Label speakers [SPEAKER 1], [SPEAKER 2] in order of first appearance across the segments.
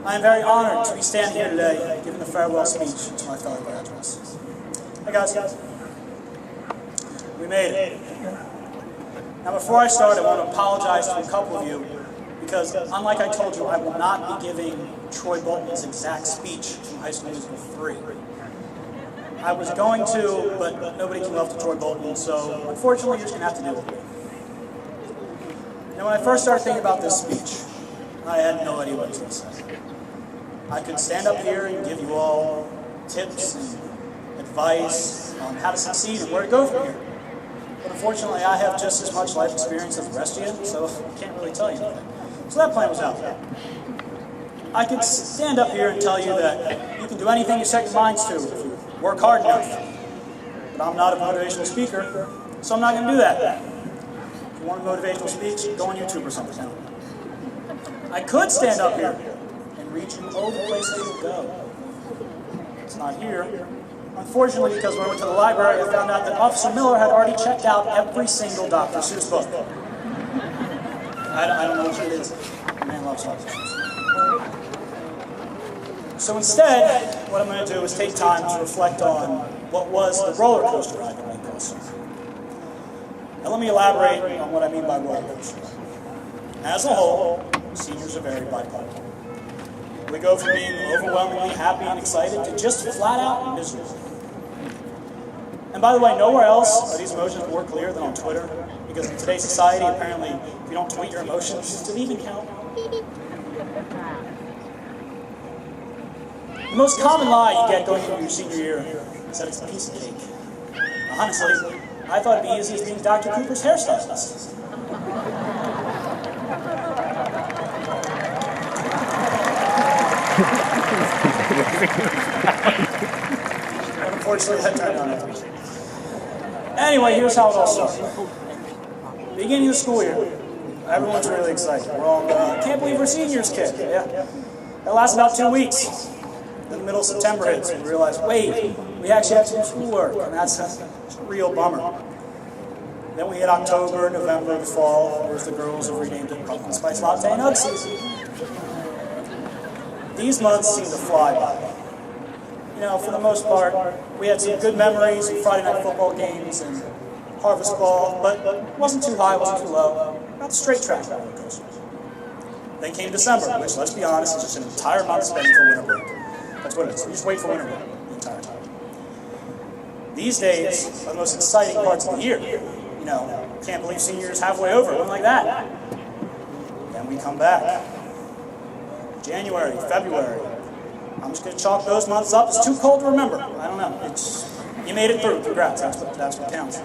[SPEAKER 1] I am very honored to be standing here today giving the farewell speech to my fellow graduates. Hey guys, we made it. Now before I start, I want to apologize to a couple of you because, unlike I told you, I will not be giving Troy Bolton's exact speech from High School Musical 3. I was going to, but nobody came up to Troy Bolton, so unfortunately you're just going to have to deal with it. Now when I first started thinking about this speech, I had no idea what I was going to say. I could stand up here and give you all tips and advice on how to succeed and where to go from here. But unfortunately, I have just as much life experience as the rest of you, so I can't really tell you anything. So that plan was out. I could stand up here and tell you that you can do anything you set your minds to if you work hard enough. But I'm not a motivational speaker, so I'm not going to do that. If you want a motivational speech, go on YouTube or something. I could stand up here and read you all the places you go. It's not here. Unfortunately, because when I went to the library, I found out that Officer Miller had already checked out every single Dr. Seuss book. I don't know what it is. Man loves Dr. Seuss. So instead, what I'm going to do is take time to reflect on what was the roller coaster ride that went coast. Now let me elaborate on what I mean by roller coaster ride. As a whole, seniors are very bipolar. We go from being overwhelmingly happy and excited to just flat out miserable. And by the way, nowhere else are these emotions more clear than on Twitter, because in today's society, apparently, if you don't tweet your emotions, does it even count? The most common lie you get going into your senior year is that it's a piece of cake. Honestly, I thought it'd be easy as being Dr. Cooper's hairstylist. But unfortunately, that turned out after. Anyway, here's how it all started. Beginning of the school year, everyone's really excited. We're all, can't believe we're seniors, kid. Yeah. That lasts about 2 weeks. Then the middle of September hits, and we realize, wait, we actually have to do schoolwork, and that's a real bummer. Then we hit October, November, the fall, whereas the girls have renamed it Pumpkin Spice Latte and Hug Season. These months seem to fly by. You know, for the most part, we had some good memories of Friday night football games and harvest ball, but it wasn't too high, wasn't too low. About the straight track roller coaster. Then came December, which, let's be honest, is just an entire month spending for winter break. That's what it is. You just wait for winter break the entire time. These days are the most exciting parts of the year. You know, can't believe seniors halfway over, something like that. Then we come back. January, February. I'm just going to chalk those months up. It's too cold to remember. I don't know. You made it through. Congrats. That's what counts.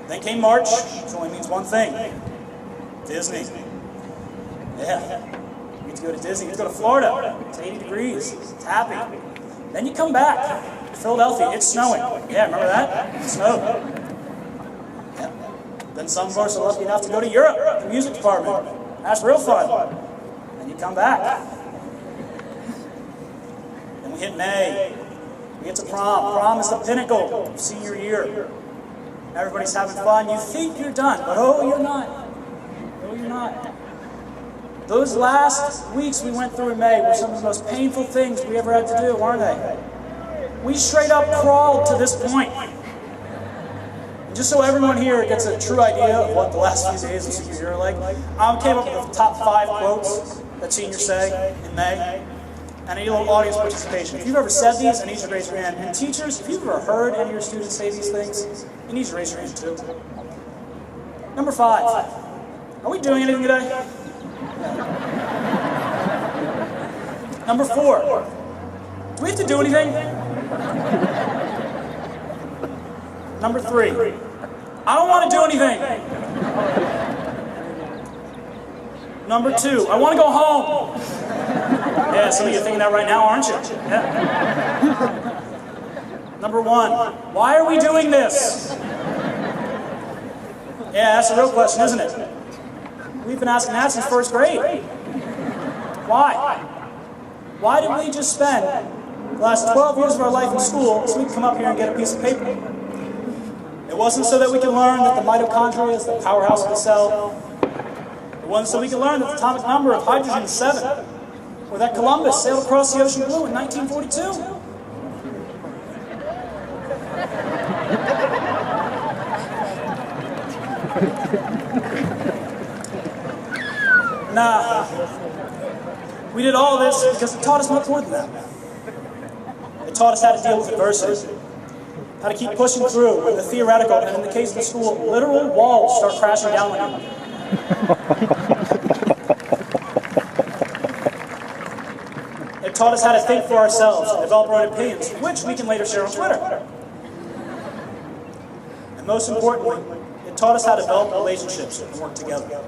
[SPEAKER 1] Then came March, which only means one thing. Disney. Yeah. You get to go to Disney. You get to go to Florida. It's 80 degrees. It's happy. Then you come back to Philadelphia. It's snowing. Yeah, remember that? It snowed. Yeah. Then some of us are lucky enough to go to Europe, the music department. That's real fun. Then you come back. Then we hit May. We get to prom. Prom is the pinnacle of senior year. Everybody's having fun. You think you're done, but oh, you're not. No, you're not. Those last weeks we went through in May were some of the most painful things we ever had to do, weren't they? We straight up crawled to this point. Just so everyone here gets a true idea of what the last few days of senior year are like, I came up with the top 5 quotes that seniors say in May. And I need a little audience participation. If you've ever said these, I need you to raise your hand. And teachers, if you've ever heard any of your students say these things, you need to raise your hand too. Number 5. Are we doing anything today? Number 4. Do we have to do anything? Number 3. I don't want to do anything. Number 2. I want to go home. Yeah, some of you are thinking that right now, aren't you? Yeah. Number 1. Why are we doing this? Yeah, that's a real question, isn't it? We've been asking that since 1st grade. Why? Why did we just spend the last 12 years of our life in school so we could come up here and get a piece of paper? It wasn't so that we could learn that the mitochondria is the powerhouse of the cell. It wasn't so we could learn that the atomic number of hydrogen is 7, or that Columbus sailed across the ocean blue in 1942. Nah, we did all this because it taught us much more than that. It taught us how to deal with adversity, how to keep pushing through when the theoretical, and in the case of the school, literal walls start crashing down on you. It taught us how to think for ourselves and develop our own opinions, which we can later share on Twitter. And most importantly, it taught us how to develop relationships and work together.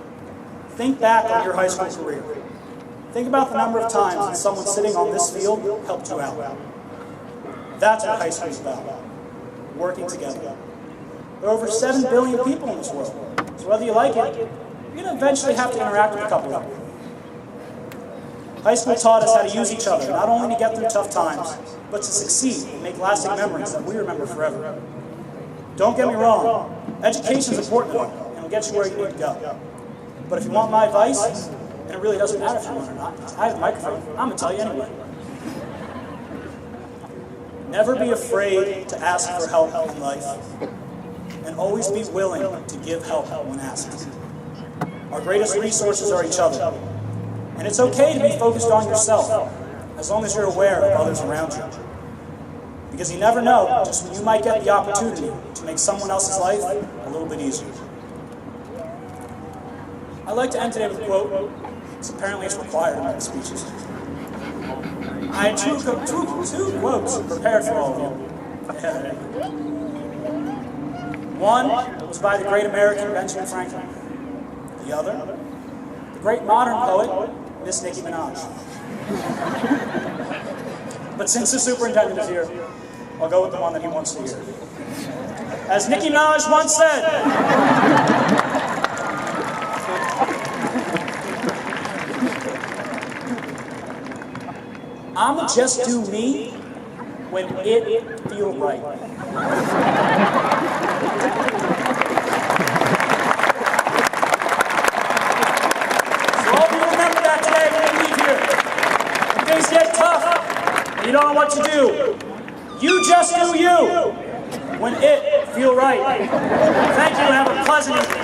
[SPEAKER 1] Think back on your high school career. Think about the number of times that someone sitting on this field helped you out. That's what high school is about. Working together. There are over 7 billion people in this world. So whether you like it, you're going to eventually have to interact with a couple of them. High school taught us how to use each other, not only to get through tough times, but to succeed and make lasting memories that we remember forever. Don't get me wrong, education is important and it'll get you where you need to go. But if you want my advice, and it really doesn't matter if you want it or not, I have a microphone, I'm going to tell you anyway. Never be afraid to ask for help in life, and always be willing to give help when asked. Our greatest resources are each other, and it's okay to be focused on yourself, as long as you're aware of others around you. Because you never know just when you might get the opportunity to make someone else's life a little bit easier. I'd like to end today with a quote, because apparently it's required in my speeches. I had two quotes prepared for all of you. One was by the great American Benjamin Franklin. The other, the great modern poet, Miss Nicki Minaj. But since the superintendent is here, I'll go with the one that he wants to hear. As Nicki Minaj once said, I'ma just do me when it feels right. So all of you remember that today when you leave here. When things get tough and you don't know what to do, you just do you when it feels right. Thank you and have a pleasant evening.